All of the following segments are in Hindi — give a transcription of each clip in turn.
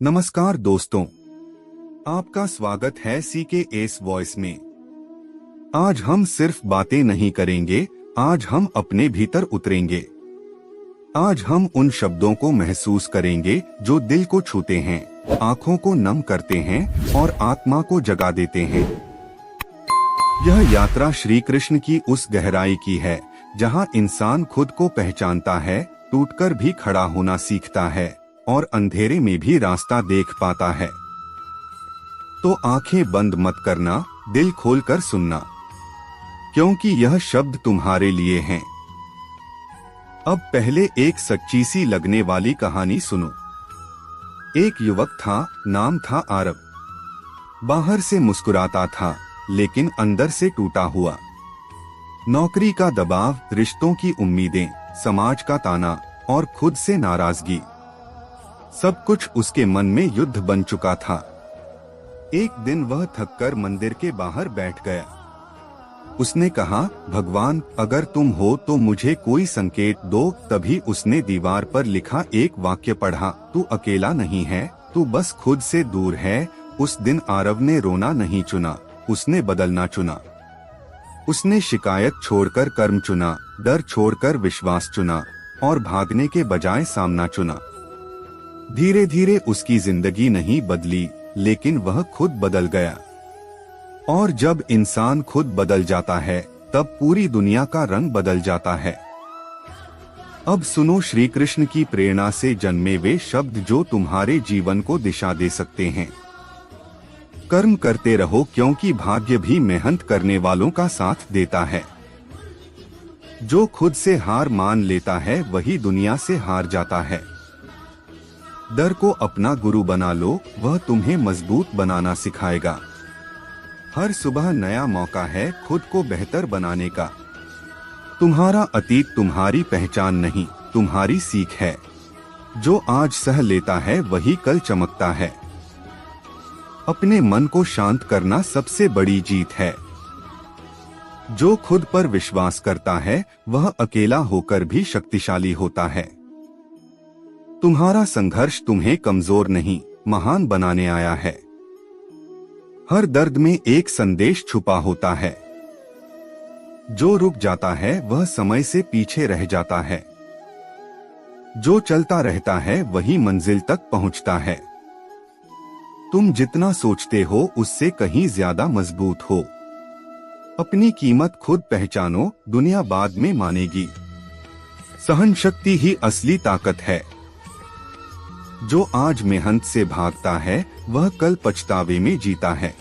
नमस्कार दोस्तों, आपका स्वागत है सीके एस वॉइस में। आज हम सिर्फ बातें नहीं करेंगे, आज हम अपने भीतर उतरेंगे। आज हम उन शब्दों को महसूस करेंगे जो दिल को छूते हैं, आंखों को नम करते हैं और आत्मा को जगा देते हैं। यह यात्रा श्री कृष्ण की उस गहराई की है जहां इंसान खुद को पहचानता है, टूटकर भी खड़ा होना सीखता है और अंधेरे में भी रास्ता देख पाता है। तो आंखें बंद मत करना, दिल खोलकर सुनना, क्योंकि यह शब्द तुम्हारे लिए हैं। अब पहले एक सच्ची सी लगने वाली कहानी सुनो। एक युवक था, नाम था आरव। बाहर से मुस्कुराता था, लेकिन अंदर से टूटा हुआ। नौकरी का दबाव, रिश्तों की उम्मीदें, समाज का ताना और खुद से नाराजगी, सब कुछ उसके मन में युद्ध बन चुका था। एक दिन वह थककर मंदिर के बाहर बैठ गया। उसने कहा, भगवान, अगर तुम हो तो मुझे कोई संकेत दो। तभी उसने दीवार पर लिखा एक वाक्य पढ़ा, तू अकेला नहीं है, तू बस खुद से दूर है। उस दिन आरव ने रोना नहीं चुना, उसने बदलना चुना। उसने शिकायत छोड़कर कर्म चुना, डर छोड़कर विश्वास चुना और भागने के बजाय सामना चुना। धीरे धीरे उसकी जिंदगी नहीं बदली, लेकिन वह खुद बदल गया। और जब इंसान खुद बदल जाता है, तब पूरी दुनिया का रंग बदल जाता है। अब सुनो श्री कृष्ण की प्रेरणा से जन्मे वे शब्द जो तुम्हारे जीवन को दिशा दे सकते हैं। कर्म करते रहो, क्योंकि भाग्य भी मेहनत करने वालों का साथ देता है। जो खुद से हार मान लेता है वही दुनिया से हार जाता है। डर को अपना गुरु बना लो, वह तुम्हें मजबूत बनाना सिखाएगा। हर सुबह नया मौका है खुद को बेहतर बनाने का। तुम्हारा अतीत तुम्हारी पहचान नहीं, तुम्हारी सीख है। जो आज सह लेता है वही कल चमकता है। अपने मन को शांत करना सबसे बड़ी जीत है। जो खुद पर विश्वास करता है वह अकेला होकर भी शक्तिशाली होता है। तुम्हारा संघर्ष तुम्हें कमजोर नहीं, महान बनाने आया है। हर दर्द में एक संदेश छुपा होता है। जो रुक जाता है वह समय से पीछे रह जाता है। जो चलता रहता है वही मंजिल तक पहुंचता है। तुम जितना सोचते हो उससे कहीं ज्यादा मजबूत हो। अपनी कीमत खुद पहचानो, दुनिया बाद में मानेगी। सहन शक्ति ही असली ताकत है। जो आज मेहनत से भागता है वह कल पछतावे में जीता है।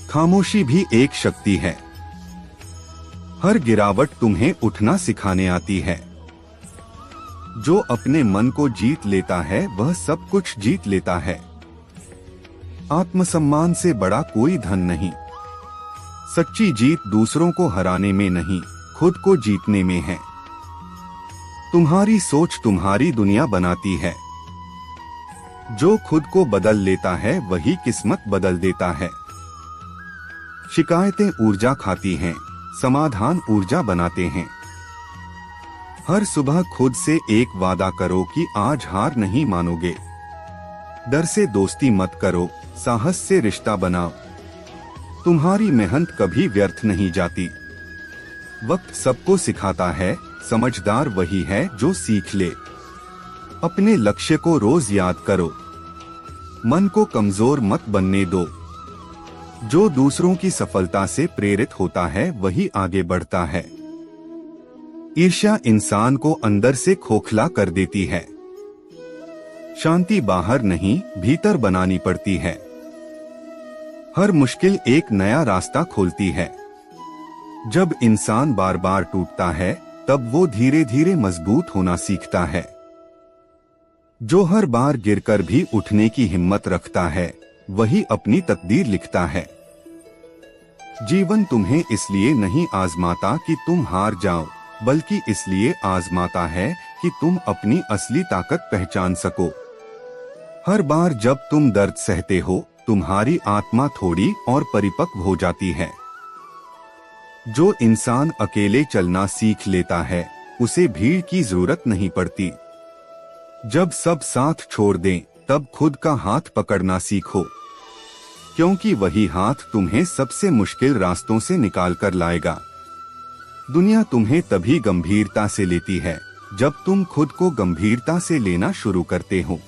खामोशी भी एक शक्ति है। हर गिरावट तुम्हें उठना सिखाने आती है। जो अपने मन को जीत लेता है वह सब कुछ जीत लेता है। आत्मसम्मान से बड़ा कोई धन नहीं। सच्ची जीत दूसरों को हराने में नहीं, खुद को जीतने में है। तुम्हारी सोच तुम्हारी दुनिया बनाती है। जो खुद को बदल लेता है वही किस्मत बदल देता है। शिकायतें ऊर्जा खाती हैं, समाधान ऊर्जा बनाते हैं। हर सुबह खुद से एक वादा करो कि आज हार नहीं मानोगे। डर से दोस्ती मत करो, साहस से रिश्ता बनाओ। तुम्हारी मेहनत कभी व्यर्थ नहीं जाती। वक्त सबको सिखाता है, समझदार वही है जो सीख ले। अपने लक्ष्य को रोज याद करो। मन को कमजोर मत बनने दो। जो दूसरों की सफलता से प्रेरित होता है वही आगे बढ़ता है। ईर्ष्या इंसान को अंदर से खोखला कर देती है। शांति बाहर नहीं, भीतर बनानी पड़ती है। हर मुश्किल एक नया रास्ता खोलती है। जब इंसान बार बार टूटता है तब वो धीरे धीरे मजबूत होना सीखता है। जो हर बार गिरकर भी उठने की हिम्मत रखता है वही अपनी तकदीर लिखता है। जीवन तुम्हें इसलिए नहीं आजमाता कि तुम हार जाओ, बल्कि इसलिए आजमाता है कि तुम अपनी असली ताकत पहचान सको। हर बार जब तुम दर्द सहते हो तुम्हारी आत्मा थोड़ी और परिपक्व हो जाती है। जो इंसान अकेले चलना सीख लेता है उसे भीड़ की जरूरत नहीं पड़ती। जब सब साथ छोड़ दें तब खुद का हाथ पकड़ना सीखो, क्योंकि वही हाथ तुम्हें सबसे मुश्किल रास्तों से निकाल कर लाएगा। दुनिया तुम्हें तभी गंभीरता से लेती है जब तुम खुद को गंभीरता से लेना शुरू करते हो।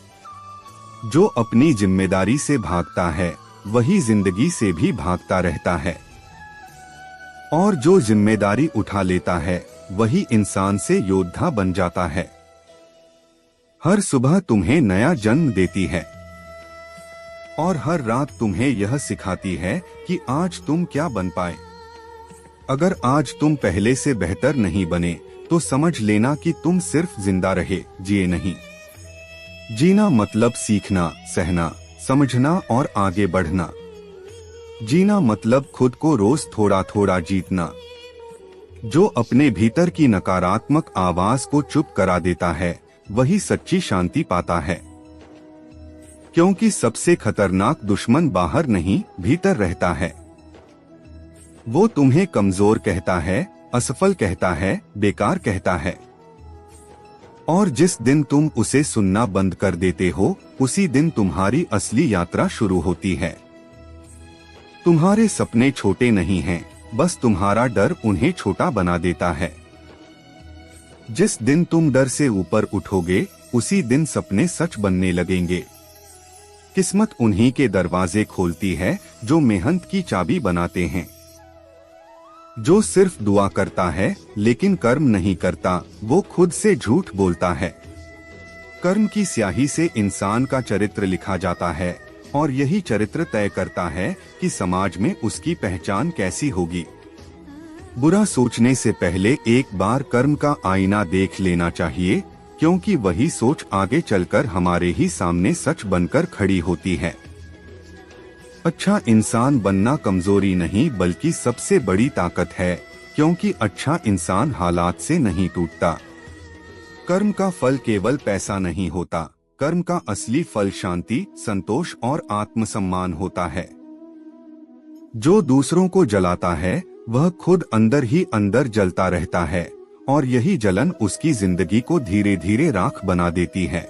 जो अपनी जिम्मेदारी से भागता है वही जिंदगी से भी भागता रहता है, और जो जिम्मेदारी उठा लेता है वही इंसान से योद्धा बन जाता है। हर सुबह तुम्हें नया जन्म देती है और हर रात तुम्हें यह सिखाती है कि आज तुम क्या बन पाए। अगर आज तुम पहले से बेहतर नहीं बने तो समझ लेना कि तुम सिर्फ जिंदा रहे, जिए नहीं। जीना मतलब सीखना, सहना, समझना और आगे बढ़ना। जीना मतलब खुद को रोज थोड़ा थोड़ा जीतना। जो अपने भीतर की नकारात्मक आवाज को चुप करा देता है वही सच्ची शांति पाता है, क्योंकि सबसे खतरनाक दुश्मन बाहर नहीं भीतर रहता है। वो तुम्हें कमजोर कहता है, असफल कहता है, बेकार कहता है, और जिस दिन तुम उसे सुनना बंद कर देते हो उसी दिन तुम्हारी असली यात्रा शुरू होती है। तुम्हारे सपने छोटे नहीं हैं, बस तुम्हारा डर उन्हें छोटा बना देता है। जिस दिन तुम डर से ऊपर उठोगे उसी दिन सपने सच बनने लगेंगे। किस्मत उन्हीं के दरवाजे खोलती है जो मेहनत की चाबी बनाते हैं। जो सिर्फ दुआ करता है लेकिन कर्म नहीं करता वो खुद से झूठ बोलता है। कर्म की स्याही से इंसान का चरित्र लिखा जाता है और यही चरित्र तय करता है कि समाज में उसकी पहचान कैसी होगी। बुरा सोचने से पहले एक बार कर्म का आईना देख लेना चाहिए, क्योंकि वही सोच आगे चलकर हमारे ही सामने सच बनकर खड़ी होती है। अच्छा इंसान बनना कमजोरी नहीं बल्कि सबसे बड़ी ताकत है, क्योंकि अच्छा इंसान हालात से नहीं टूटता। कर्म का फल केवल पैसा नहीं होता, कर्म का असली फल शांति, संतोष और आत्मसम्मान होता है। जो दूसरों को जलाता है वह खुद अंदर ही अंदर जलता रहता है, और यही जलन उसकी जिंदगी को धीरे धीरे राख बना देती है।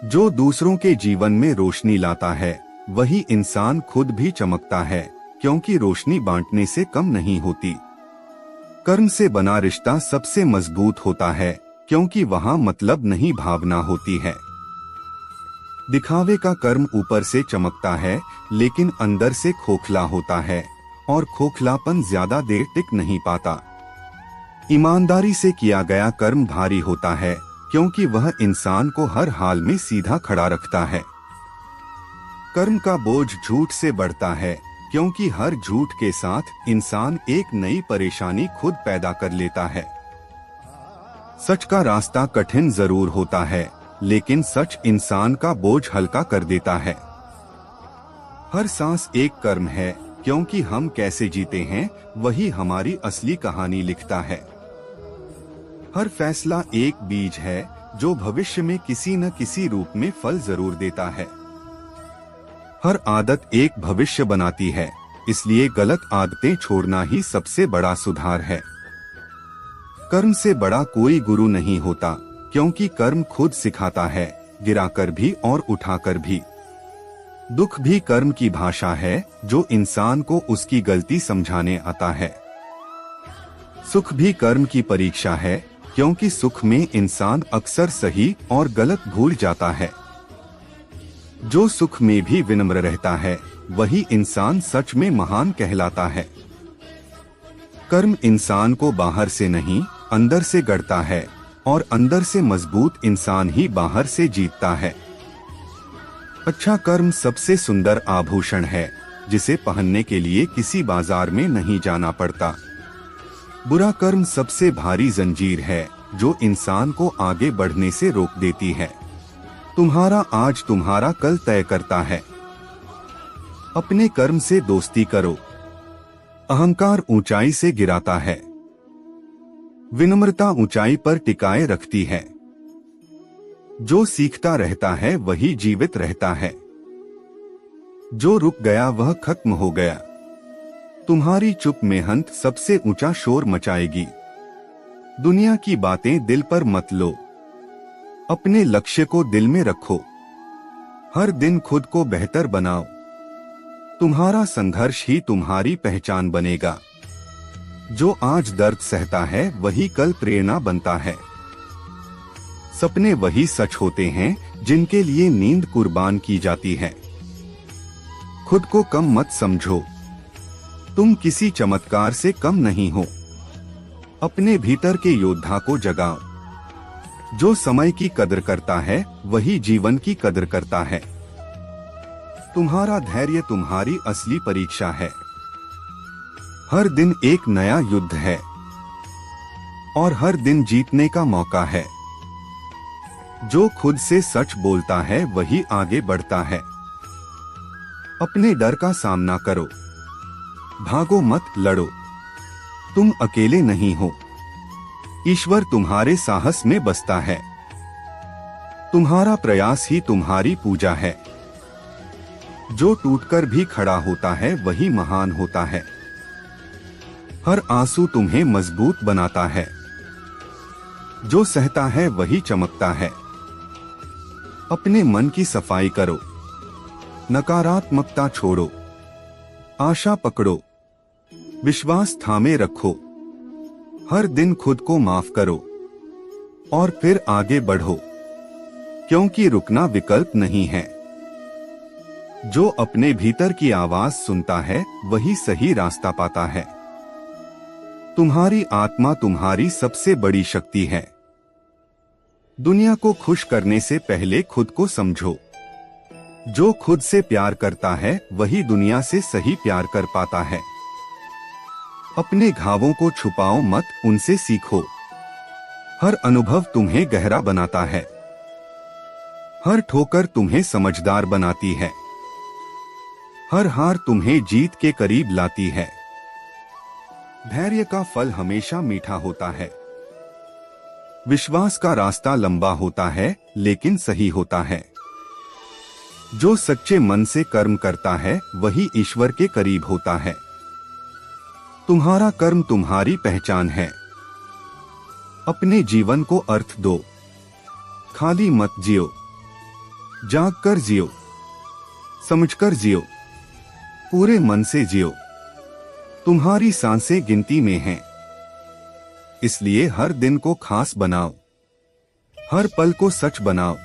जो दूसरों के जीवन में रोशनी लाता है वही इंसान खुद भी चमकता है, क्योंकि रोशनी बांटने से कम नहीं होती। कर्म से बना रिश्ता सबसे मजबूत होता है, क्योंकि वहाँ मतलब नहीं भावना होती है। दिखावे का कर्म ऊपर से चमकता है लेकिन अंदर से खोखला होता है, और खोखलापन ज्यादा देर टिक नहीं पाता। ईमानदारी से किया गया कर्म भारी होता है, क्योंकि वह इंसान को हर हाल में सीधा खड़ा रखता है। कर्म का बोझ झूठ से बढ़ता है, क्योंकि हर झूठ के साथ इंसान एक नई परेशानी खुद पैदा कर लेता है। सच का रास्ता कठिन जरूर होता है, लेकिन सच इंसान का बोझ हल्का कर देता है। हर सांस एक कर्म है, क्योंकि हम कैसे जीते हैं वही हमारी असली कहानी लिखता है। हर फैसला एक बीज है जो भविष्य में किसी न किसी रूप में फल जरूर देता है। हर आदत एक भविष्य बनाती है, इसलिए गलत आदतें छोड़ना ही सबसे बड़ा सुधार है। कर्म से बड़ा कोई गुरु नहीं होता, क्योंकि कर्म खुद सिखाता है, गिराकर भी और उठाकर भी। दुख भी कर्म की भाषा है जो इंसान को उसकी गलती समझाने आता है। सुख भी कर्म की परीक्षा है, क्योंकि सुख में इंसान अक्सर सही और गलत भूल जाता है। जो सुख में भी विनम्र रहता है वही इंसान सच में महान कहलाता है। कर्म इंसान को बाहर से नहीं अंदर से गढ़ता है, और अंदर से मजबूत इंसान ही बाहर से जीतता है। अच्छा कर्म सबसे सुंदर आभूषण है, जिसे पहनने के लिए किसी बाजार में नहीं जाना पड़ता। बुरा कर्म सबसे भारी जंजीर है जो इंसान को आगे बढ़ने से रोक देती है। तुम्हारा आज तुम्हारा कल तय करता है। अपने कर्म से दोस्ती करो। अहंकार ऊंचाई से गिराता है, विनम्रता ऊंचाई पर टिकाए रखती है। जो सीखता रहता है वही जीवित रहता है। जो रुक गया वह खत्म हो गया। तुम्हारी चुप मेहनत सबसे ऊंचा शोर मचाएगी। दुनिया की बातें दिल पर मत लो, अपने लक्ष्य को दिल में रखो। हर दिन खुद को बेहतर बनाओ। तुम्हारा संघर्ष ही तुम्हारी पहचान बनेगा। जो आज दर्द सहता है वही कल प्रेरणा बनता है। सपने वही सच होते हैं जिनके लिए नींद कुर्बान की जाती है। खुद को कम मत समझो, तुम किसी चमत्कार से कम नहीं हो। अपने भीतर के योद्धा को जगाओ। जो समय की कदर करता है वही जीवन की कदर करता है। तुम्हारा धैर्य तुम्हारी असली परीक्षा है। हर दिन एक नया युद्ध है और हर दिन जीतने का मौका है। जो खुद से सच बोलता है वही आगे बढ़ता है। अपने डर का सामना करो, भागो मत, लड़ो। तुम अकेले नहीं हो, ईश्वर तुम्हारे साहस में बसता है। तुम्हारा प्रयास ही तुम्हारी पूजा है। जो टूटकर भी खड़ा होता है वही महान होता है। हर आंसू तुम्हें मजबूत बनाता है। जो सहता है वही चमकता है। अपने मन की सफाई करो, नकारात्मकता छोड़ो, आशा पकड़ो, विश्वास थामे रखो। हर दिन खुद को माफ करो और फिर आगे बढ़ो, क्योंकि रुकना विकल्प नहीं है। जो अपने भीतर की आवाज सुनता है वही सही रास्ता पाता है। तुम्हारी आत्मा तुम्हारी सबसे बड़ी शक्ति है। दुनिया को खुश करने से पहले खुद को समझो। जो खुद से प्यार करता है वही दुनिया से सही प्यार कर पाता है। अपने घावों को छुपाओ मत, उनसे सीखो। हर अनुभव तुम्हें गहरा बनाता है। हर ठोकर तुम्हें समझदार बनाती है। हर हार तुम्हें जीत के करीब लाती है। धैर्य का फल हमेशा मीठा होता है। विश्वास का रास्ता लंबा होता है लेकिन सही होता है। जो सच्चे मन से कर्म करता है वही ईश्वर के करीब होता है। तुम्हारा कर्म तुम्हारी पहचान है। अपने जीवन को अर्थ दो, खाली मत जियो। जाग कर जियो, समझकर जियो, पूरे मन से जियो। तुम्हारी सांसें गिनती में हैं, इसलिए हर दिन को खास बनाओ, हर पल को सच बनाओ।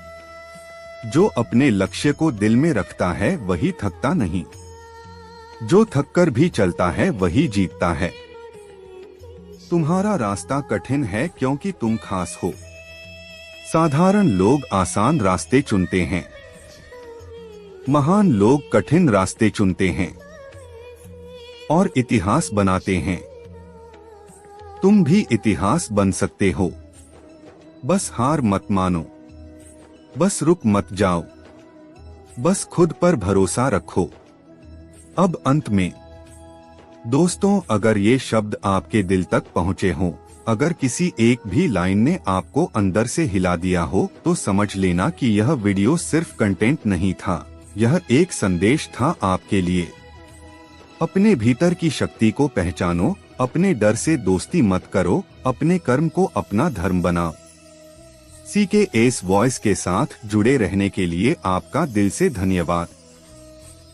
जो अपने लक्ष्य को दिल में रखता है वही थकता नहीं। जो थककर भी चलता है वही जीतता है। तुम्हारा रास्ता कठिन है क्योंकि तुम खास हो। साधारण लोग आसान रास्ते चुनते हैं, महान लोग कठिन रास्ते चुनते हैं और इतिहास बनाते हैं। तुम भी इतिहास बन सकते हो। बस हार मत मानो, बस रुक मत जाओ, बस खुद पर भरोसा रखो। अब अंत में दोस्तों, अगर ये शब्द आपके दिल तक पहुंचे हों, अगर किसी एक भी लाइन ने आपको अंदर से हिला दिया हो, तो समझ लेना कि यह वीडियो सिर्फ कंटेंट नहीं था, यह एक संदेश था आपके लिए। अपने भीतर की शक्ति को पहचानो, अपने डर से दोस्ती मत करो, अपने कर्म को अपना धर्म बनाओ। CKS वॉइस के साथ जुड़े रहने के लिए आपका दिल से धन्यवाद।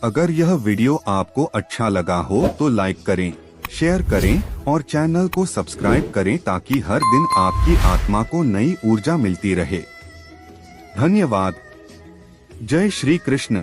अगर यह वीडियो आपको अच्छा लगा हो तो लाइक करें, शेयर करें और चैनल को सब्सक्राइब करें ताकि हर दिन आपकी आत्मा को नई ऊर्जा मिलती रहे। धन्यवाद। जय श्री कृष्ण।